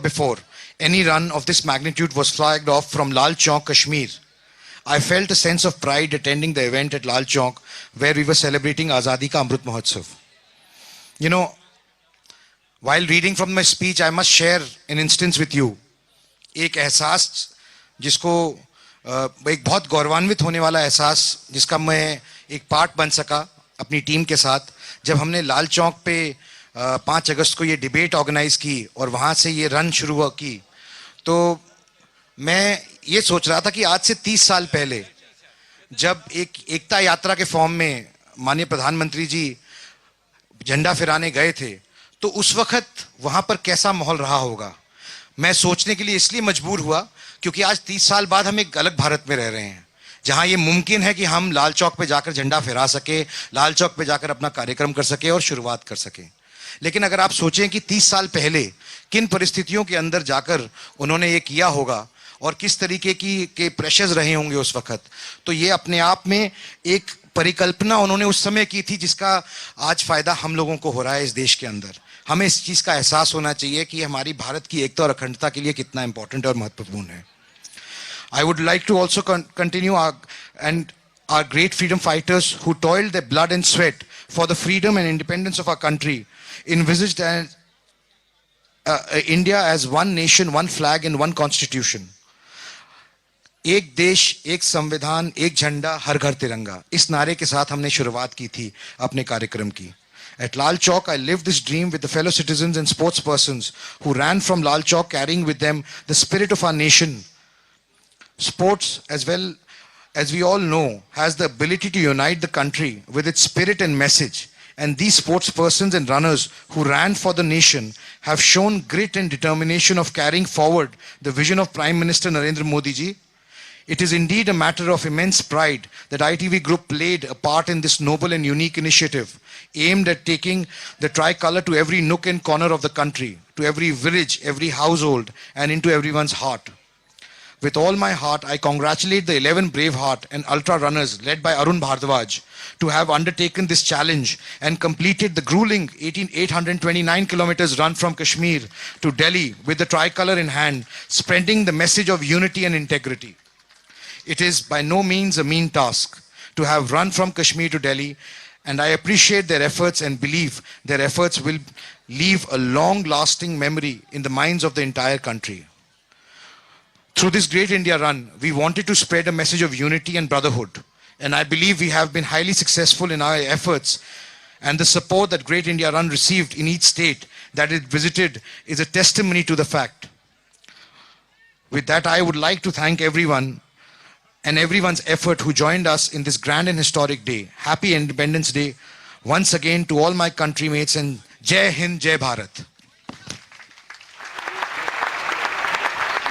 before any run of this magnitude was flagged off from Lal Chowk, Kashmir. I felt a sense of pride attending the event at Lal Chowk where we were celebrating Azadi Ka Amrit Mahotsav. You know, while reading from my speech, I must share an instance with you. एक एहसास जिसको एक बहुत गौरवान्वित होने वाला एहसास जिसका मैं एक पार्ट बन सका अपनी टीम के साथ जब हमने लाल चौक पे 5 अगस्त को ये डिबेट ऑर्गेनाइज की और वहाँ से ये रन शुरू की, तो मैं ये सोच रहा था कि आज से 30 साल पहले जब एक एकता यात्रा के फॉर्म में माननीय प्रधानमंत्री जी झंडा फहराने गए थे तो उस वक्त वहाँ पर कैसा माहौल रहा होगा। मैं सोचने के लिए इसलिए मजबूर हुआ क्योंकि आज 30 साल बाद हम एक अलग भारत में रह रहे हैं जहां ये मुमकिन है कि हम लाल चौक पे जाकर झंडा फहरा सके, लाल चौक पे जाकर अपना कार्यक्रम कर सके और शुरुआत कर सके। लेकिन अगर आप सोचें कि 30 साल पहले किन परिस्थितियों के अंदर जाकर उन्होंने ये किया होगा और किस तरीके के प्रेशर्स रहे होंगे उस वक्त, तो ये अपने आप में एक परिकल्पना उन्होंने उस समय की थी जिसका आज फायदा हम लोगों को हो रहा है इस देश के अंदर। हमें इस चीज़ का एहसास होना चाहिए कि हमारी भारत की एकता और अखंडता के लिए कितना इंपॉर्टेंट और महत्वपूर्ण है। I would like to also continue our great freedom fighters who toiled their blood and sweat for the freedom and independence of our country, envisaged India as one nation, one flag and one constitution. एक देश, एक संविधान, एक झंडा, हर घर तिरंगा, इस नारे के साथ हमने शुरुआत की थी अपने कार्यक्रम की। At Lal Chowk, I lived this dream with the fellow citizens and sportspersons who ran from Lal Chowk carrying with them the spirit of our nation. Sports, as well as we all know, has the ability to unite the country with its spirit and message. And these sportspersons and runners who ran for the nation have shown grit and determination of carrying forward the vision of Prime Minister Narendra Modi ji. It is indeed a matter of immense pride that ITV Group played a part in this noble and unique initiative aimed at taking the tricolour to every nook and corner of the country, to every village, every household, and into everyone's heart. With all my heart, I congratulate the 11 Braveheart and Ultra runners led by Arun Bhardwaj to have undertaken this challenge and completed the grueling 829 kilometers run from Kashmir to Delhi with the tricolour in hand, spreading the message of unity and integrity. It is by no means a mean task to have run from Kashmir to Delhi, and I appreciate their efforts and believe their efforts will leave a long-lasting memory in the minds of the entire country. Through this Great India Run, we wanted to spread a message of unity and brotherhood, and I believe we have been highly successful in our efforts, and the support that Great India Run received in each state that it visited is a testimony to the fact. With that, I would like to thank everyone and everyone's effort who joined us in this grand and historic day. Happy Independence Day once again to all my countrymates, and Jai Hind, Jai Bharat.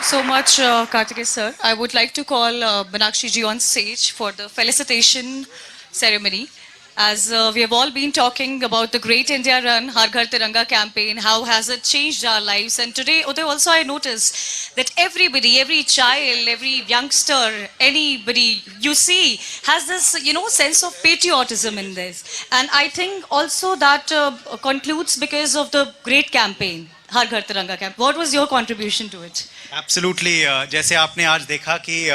So much, Kartikeya sir. I would like to call Meenakshi ji on stage for the felicitation ceremony. As we have all been talking about the Great India Run, Har Ghar Tiranga campaign, how has it changed our lives? And today, Uday, also I noticed that everybody, every child, every youngster, anybody you see has this, sense of patriotism in this. And I think also that concludes because of the great campaign, Har Ghar Tiranga campaign. What was your contribution to it? Absolutely. जैसे आपने आज देखा कि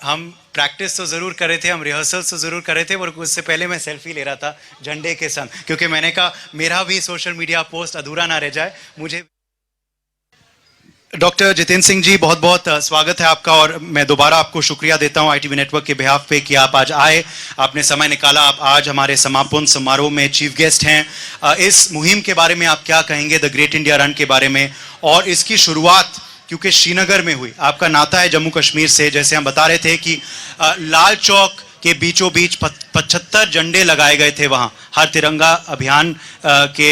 हम practice तो ज़रूर कर रहे थे, हम रिहर्सल्स तो ज़रूर कर रहे थे, और उससे पहले मैं सेल्फी ले रहा था झंडे के संग, क्योंकि मैंने कहा मेरा भी सोशल मीडिया पोस्ट अधूरा ना रह जाए। मुझे डॉक्टर जितेंद्र सिंह जी, बहुत बहुत स्वागत है आपका, और मैं दोबारा आपको शुक्रिया देता हूं ITV नेटवर्क के बिहाफ पे कि आप आज आए, आपने समय निकाला, आप आज हमारे समापन समारोह में चीफ गेस्ट हैं। इस मुहिम के बारे में आप क्या कहेंगे, द ग्रेट इंडिया रन के बारे में, और इसकी शुरुआत क्योंकि श्रीनगर में हुई, आपका नाता है जम्मू कश्मीर से, जैसे हम बता रहे थे कि लाल चौक के बीचों बीच 75 झंडे लगाए गए थे वहाँ हर तिरंगा अभियान के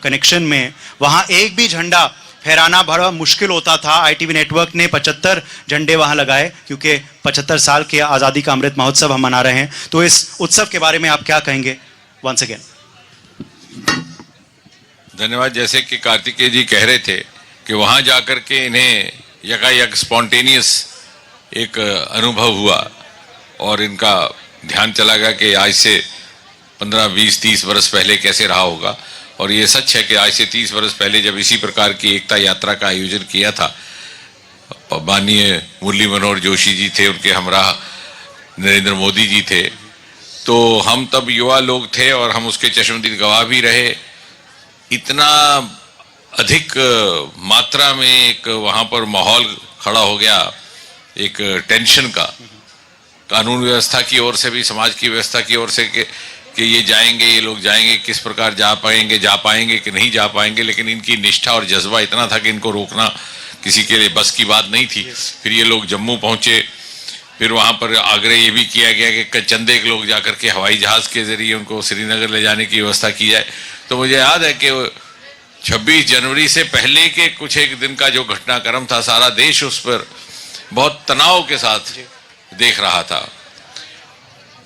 कनेक्शन में, वहाँ एक भी झंडा फहराना बड़ा मुश्किल होता था। ITV नेटवर्क ने 75 झंडे वहाँ लगाए, क्योंकि 75 साल के आज़ादी का अमृत महोत्सव हम मना रहे हैं। तो इस उत्सव के बारे में आप क्या कहेंगे? वंस अगेन धन्यवाद। जैसे कि कार्तिकेय जी कह रहे थे कि वहाँ जाकर के इन्हें यकायक स्पॉन्टेनियस एक अनुभव हुआ और इनका ध्यान चला गया कि आज से 15, 20, 30 वर्ष पहले कैसे रहा होगा, और ये सच है कि आज से 30 वर्ष पहले जब इसी प्रकार की एकता यात्रा का आयोजन किया था, माननीय मुरली मनोहर जोशी जी थे, उनके हमराह नरेंद्र मोदी जी थे, तो हम तब युवा लोग थे और हम उसके चश्मदीद गवाह भी रहे। इतना अधिक मात्रा में एक वहाँ पर माहौल खड़ा हो गया, एक टेंशन का, कानून व्यवस्था की ओर से भी, समाज की व्यवस्था की ओर से कि ये जाएंगे, ये लोग जाएंगे, किस प्रकार जा पाएंगे कि नहीं जा पाएंगे। लेकिन इनकी निष्ठा और जज्बा इतना था कि इनको रोकना किसी के लिए बस की बात नहीं थी। फिर ये लोग जम्मू पहुंचे, फिर वहाँ पर आग्रह ये भी किया गया कि चंदे के लोग जाकर के हवाई जहाज़ के जरिए उनको श्रीनगर ले जाने की व्यवस्था की जाए। तो मुझे याद है कि 26 जनवरी से पहले के कुछ एक दिन का जो घटनाक्रम था, सारा देश उस पर बहुत तनाव के साथ देख रहा था।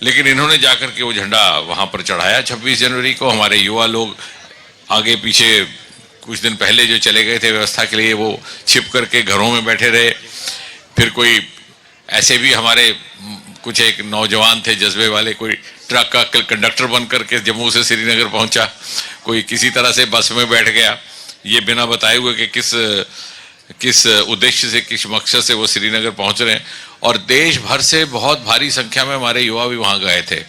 लेकिन इन्होंने जाकर के वो झंडा वहाँ पर चढ़ाया 26 जनवरी को। हमारे युवा लोग आगे पीछे कुछ दिन पहले जो चले गए थे व्यवस्था के लिए, वो छिप करके घरों में बैठे रहे। फिर कोई ऐसे भी हमारे कुछ एक नौजवान थे जज्बे वाले, कोई ट्रक का कंडक्टर बन करके जम्मू से श्रीनगर पहुंचा, कोई किसी तरह से बस में बैठ गया, ये बिना बताए हुए कि किस उद्देश्य से, किस मकसद से वो श्रीनगर पहुंच रहे हैं। और देश भर से बहुत भारी संख्या में हमारे युवा भी वहां गए थे।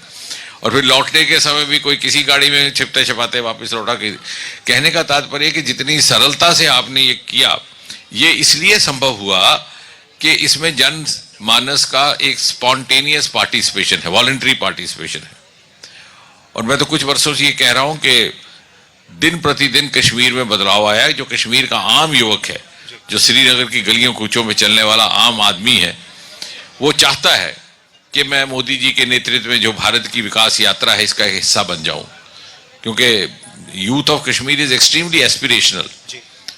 और फिर लौटने के समय भी कोई किसी गाड़ी में छिपते छिपाते वापस लौटा। कहने का तात्पर्य कि जितनी सरलता से आपने ये किया, ये इसलिए संभव हुआ कि इसमें जन मानस का एक स्पॉन्टेनियस पार्टिसिपेशन है, वॉलंटरी पार्टिसिपेशन है। और मैं तो कुछ वर्षों से ये कह रहा हूं कि दिन प्रतिदिन कश्मीर में बदलाव आया है। जो कश्मीर का आम युवक है, जो श्रीनगर की गलियों कूचों में चलने वाला आम आदमी है, वो चाहता है कि मैं मोदी जी के नेतृत्व में जो भारत की विकास यात्रा है इसका एक हिस्सा बन जाऊं। क्योंकि youth of Kashmir is extremely aspirational.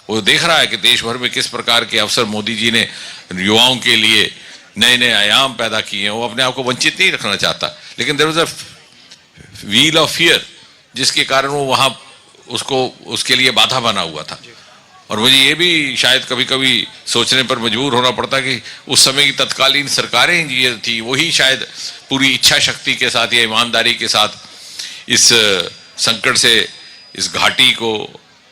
वो देख रहा है कि देश भर में किस प्रकार के अवसर मोदी जी ने युवाओं के लिए नए नए आयाम पैदा किए हैं। वो अपने आप को वंचित नहीं रखना चाहता, लेकिन there was a wheel of fear जिसके कारण वो वहां उसके लिए बाधा बना हुआ था। और मुझे ये भी शायद कभी कभी सोचने पर मजबूर होना पड़ता कि उस समय की तत्कालीन सरकारें जो थी, वही शायद पूरी इच्छा शक्ति के साथ या ईमानदारी के साथ इस संकट से, इस घाटी को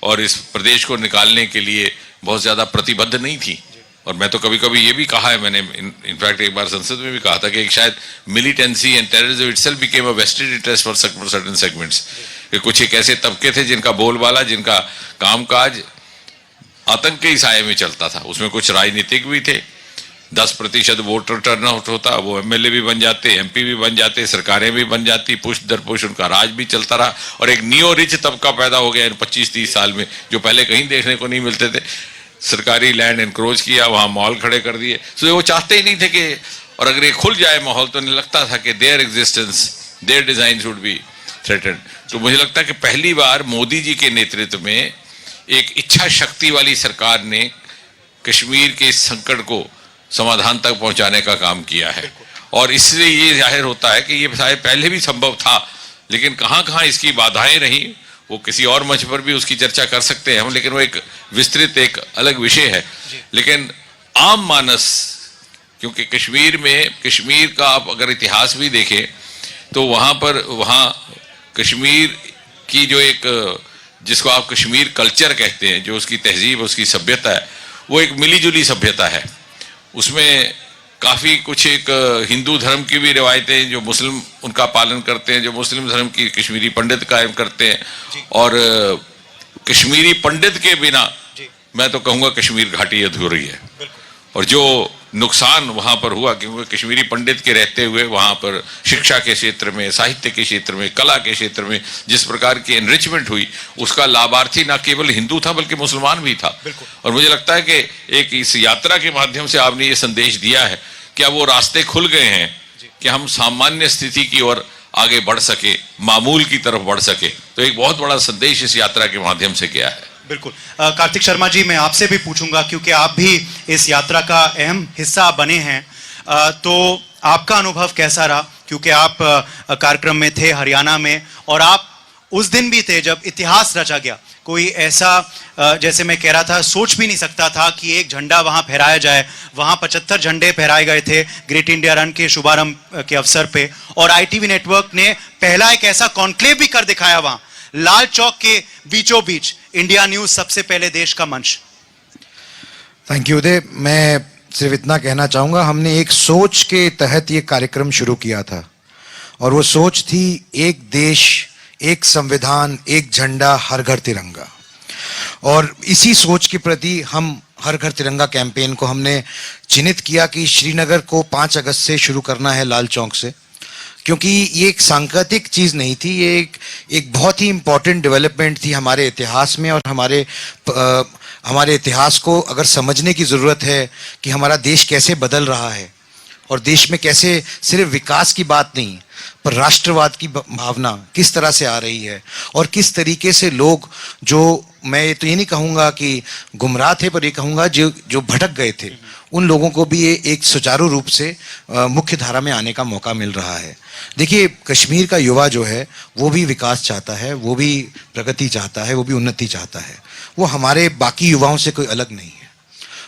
और इस प्रदेश को निकालने के लिए बहुत ज़्यादा प्रतिबद्ध नहीं थी। और मैं तो कभी कभी ये भी कहा है, मैंने इनफैक्ट एक बार संसद में भी कहा था कि शायद militancy and terrorism itself became a vested interest for certain segments. कि कुछ एक ऐसे तबके थे जिनका बोलबाला, जिनका कामकाज आतंक के ही साये में चलता था। उसमें कुछ राजनीतिक भी थे, 10% वोटर टर्नआउट होता, वो एमएलए भी बन जाते, एमपी भी बन जाते, सरकारें भी बन जाती, पुश दर पुश उनका राज भी चलता रहा। और एक नियो रिच तबका पैदा हो गया इन 25-30 साल में, जो पहले कहीं देखने को नहीं मिलते थे। सरकारी लैंड एनक्रोच किया, वहाँ मॉल खड़े कर दिए। तो वो चाहते ही नहीं थे कि, और अगर ये खुल जाए माहौल तो नहीं लगता था कि their existence, their design should be threatened. तो मुझे लगता है कि पहली बार मोदी जी के नेतृत्व में एक इच्छा शक्ति वाली सरकार ने कश्मीर के इस संकट को समाधान तक पहुंचाने का काम किया है। और इसलिए ये जाहिर होता है कि ये शायद पहले भी संभव था, लेकिन कहाँ कहाँ इसकी बाधाएं रही, वो किसी और मंच पर भी उसकी चर्चा कर सकते हैं हम, लेकिन वो एक विस्तृत, एक अलग विषय है। लेकिन आम मानस, क्योंकि कश्मीर का आप अगर इतिहास भी देखें तो वहाँ कश्मीर की जो एक, जिसको आप कश्मीर कल्चर कहते हैं, जो उसकी तहजीब, उसकी सभ्यता है, वो एक मिलीजुली सभ्यता है। उसमें काफ़ी कुछ एक हिंदू धर्म की भी रिवायतें जो मुस्लिम उनका पालन करते हैं, जो मुस्लिम धर्म की कश्मीरी पंडित कायम करते हैं। और कश्मीरी पंडित के बिना मैं तो कहूँगा कश्मीर घाटी अधूरी है। और जो नुकसान वहाँ पर हुआ, क्योंकि कश्मीरी पंडित के रहते हुए वहाँ पर शिक्षा के क्षेत्र में, साहित्य के क्षेत्र में, कला के क्षेत्र में जिस प्रकार की एनरिचमेंट हुई, उसका लाभार्थी न केवल हिंदू था बल्कि मुसलमान भी था। और मुझे लगता है कि एक इस यात्रा के माध्यम से आपने ये संदेश दिया है कि अब वो रास्ते खुल गए हैं कि हम सामान्य स्थिति की ओर आगे बढ़ सके, मामूल की तरफ बढ़ सके। तो एक बहुत बड़ा संदेश इस यात्रा के माध्यम से गया है। बिल्कुल। कार्तिक शर्मा जी, मैं आपसे भी पूछूंगा, क्योंकि आप भी इस यात्रा का अहम हिस्सा बने हैं, तो आपका अनुभव कैसा रहा? क्योंकि आप कार्यक्रम में थे हरियाणा में, और आप उस दिन भी थे जब इतिहास रचा गया। कोई ऐसा, जैसे मैं कह रहा था, सोच भी नहीं सकता था कि एक झंडा वहां फहराया जाए। वहां 75 झंडे फहराए गए थे ग्रेट इंडिया रन के शुभारंभ के अवसर पे, और आईटीवी नेटवर्क ने पहला एक ऐसा कॉन्क्लेव भी कर दिखाया वहां, लाल चौक के बीचों बीच इंडिया न्यूज सबसे पहले देश का मंच। थैंक यू उदय। मैं सिर्फ इतना कहना चाहूँगा, हमने एक सोच के तहत ये कार्यक्रम शुरू किया था और वो सोच थी एक देश, एक संविधान, एक झंडा, हर घर तिरंगा। और इसी सोच के प्रति हम हर घर तिरंगा कैंपेन को हमने चिन्हित किया कि श्रीनगर को 5 अगस्त से शुरू करना है लाल चौक से, क्योंकि ये एक सांकेतिक चीज़ नहीं थी, ये एक बहुत ही इम्पोर्टेंट डेवलपमेंट थी हमारे इतिहास में। और हमारे इतिहास को अगर समझने की ज़रूरत है कि हमारा देश कैसे बदल रहा है और देश में कैसे सिर्फ विकास की बात नहीं पर राष्ट्रवाद की भावना किस तरह से आ रही है और किस तरीके से लोग, जो मैं तो ये नहीं कहूँगा कि गुमराह थे, पर ये कहूँगा जो भटक गए थे, उन लोगों को भी ये एक सुचारू रूप से मुख्य धारा में आने का मौका मिल रहा है। देखिए, कश्मीर का युवा जो है वो भी विकास चाहता है, वो भी प्रगति चाहता है, वो भी उन्नति चाहता है। वो हमारे बाकी युवाओं से कोई अलग नहीं है।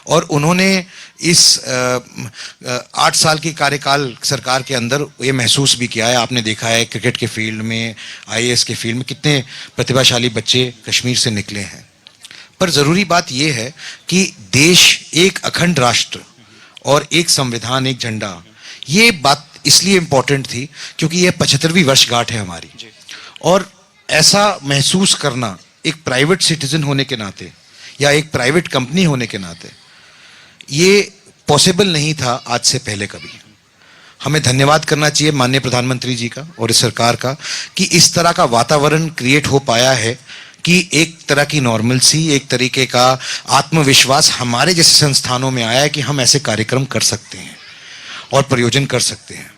और उन्होंने इस 8 साल की कार्यकाल सरकार के अंदर ये महसूस भी किया है। आपने देखा है क्रिकेट के फील्ड में, आईएएस के फील्ड में कितने प्रतिभाशाली बच्चे कश्मीर से निकले हैं। पर ज़रूरी बात यह है कि देश एक अखंड राष्ट्र और एक संविधान, एक झंडा, ये बात इसलिए इम्पोर्टेंट थी क्योंकि यह 75वीं वर्षगांठ है हमारी। और ऐसा महसूस करना एक प्राइवेट सिटीजन होने के नाते या एक प्राइवेट कंपनी होने के नाते ये पॉसिबल नहीं था आज से पहले कभी। हमें धन्यवाद करना चाहिए माननीय प्रधानमंत्री जी का और इस सरकार का कि इस तरह का वातावरण क्रिएट हो पाया है कि एक तरह की नॉर्मलसी, एक तरीके का आत्मविश्वास हमारे जैसे संस्थानों में आया है कि हम ऐसे कार्यक्रम कर सकते हैं और प्रयोजन कर सकते हैं।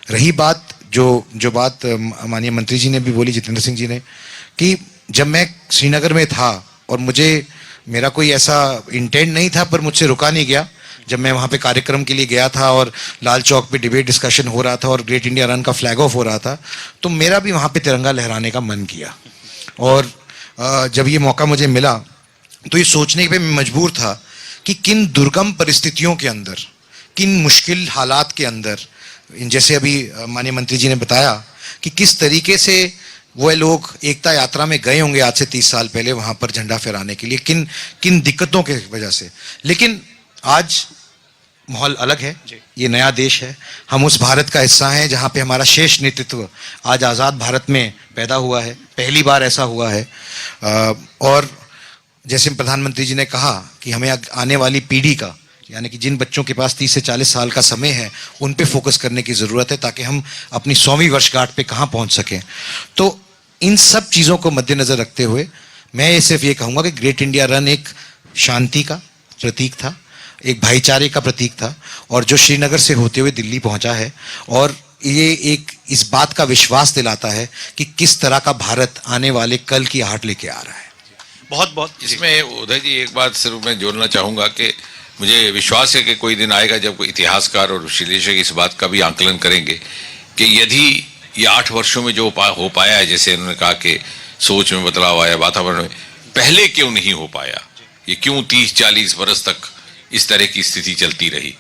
रही बात जो बात माननीय मंत्री जी ने भी बोली, जितेंद्र सिंह जी ने, कि जब मैं श्रीनगर में था और मेरा कोई ऐसा इंटेंट नहीं था, पर मुझसे रुका नहीं गया। जब मैं वहाँ पे कार्यक्रम के लिए गया था और लाल चौक पे डिबेट डिस्कशन हो रहा था और ग्रेट इंडिया रन का फ्लैग ऑफ हो रहा था, तो मेरा भी वहाँ पे तिरंगा लहराने का मन किया। और जब ये मौका मुझे मिला तो ये सोचने पे मैं मजबूर था कि किन दुर्गम परिस्थितियों के अंदर, किन मुश्किल हालात के अंदर, जैसे अभी माननीय मंत्री जी ने बताया कि किस तरीके से वो लोग एकता यात्रा में गए होंगे आज से 30 साल पहले वहाँ पर झंडा फहराने के लिए, किन दिक्कतों के वजह से। लेकिन आज माहौल अलग है, ये नया देश है, हम उस भारत का हिस्सा हैं जहाँ पे हमारा शेष नेतृत्व आज आज़ाद भारत में पैदा हुआ है, पहली बार ऐसा हुआ है। और जैसे प्रधानमंत्री जी ने कहा कि हमें आने वाली पीढ़ी का, यानी कि जिन बच्चों के पास 30 से 40 साल का समय है, उन पे फोकस करने की ज़रूरत है ताकि हम अपनी 100वीं वर्षगांठ पे कहाँ पहुँच सकें। तो इन सब चीज़ों को मद्देनज़र रखते हुए मैं सिर्फ ये कहूँगा कि ग्रेट इंडिया रन एक शांति का प्रतीक था, एक भाईचारे का प्रतीक था, और जो श्रीनगर से होते हुए दिल्ली पहुँचा है, और ये एक इस बात का विश्वास दिलाता है कि किस तरह का भारत आने वाले कल की आहट लेके आ रहा है। बहुत बहुत इसमें उदय जी एक बात सिर्फ मैं जोड़ना चाहूँगा कि मुझे विश्वास है कि कोई दिन आएगा जब कोई इतिहासकार और विश्लेषक इस बात का भी आंकलन करेंगे कि यदि ये 8 वर्षों में जो हो पाया है, जैसे उन्होंने कहा कि सोच में बदलाव आया, वातावरण में, पहले क्यों नहीं हो पाया, ये क्यों 30-40 बरस तक इस तरह की स्थिति चलती रही।